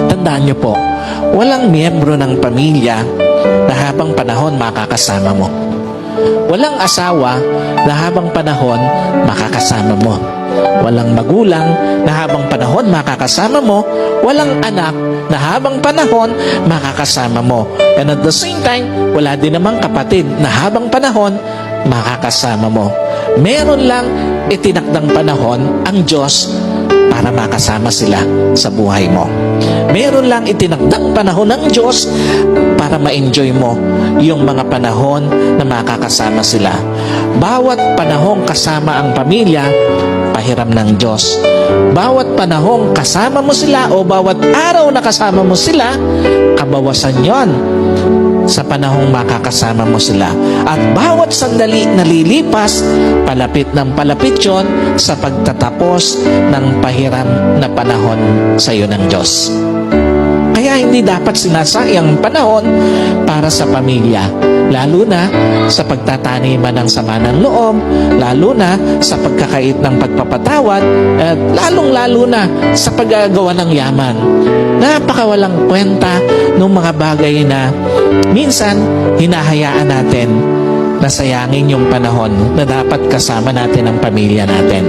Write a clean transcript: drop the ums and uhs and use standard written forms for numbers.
Tandaan niyo po, walang miyembro ng pamilya na habang panahon makakasama mo. Walang asawa na habang panahon makakasama mo. Walang magulang na habang panahon makakasama mo. Walang anak na habang panahon makakasama mo. And at the same time, wala din namang kapatid na habang panahon makakasama mo. Meron lang itinakdang panahon ang Diyos para makasama sila sa buhay mo. Meron lang itinakdang panahon ng Diyos para ma-enjoy mo yung mga panahon na makakasama sila. Bawat panahong kasama ang pamilya, pahiram ng Diyos. Bawat panahong kasama mo sila o bawat araw na kasama mo sila, kabawasan yon sa panahong makakasama mo sila. At bawat sandali na lilipas, palapit ng palapit yon sa pagtatapos ng pahiram na panahon sa iyo ng Diyos. Kaya hindi dapat sinasayang panahon para sa pamilya, lalo na sa pagtataniman ng sama ng loob, lalo na sa pagkakait ng pagpapatawad, at lalong-lalo na sa paggagawa ng yaman. Napakawalang kwenta ng mga bagay na minsan hinahayaan natin na sayangin yung panahon na dapat kasama natin ang pamilya natin.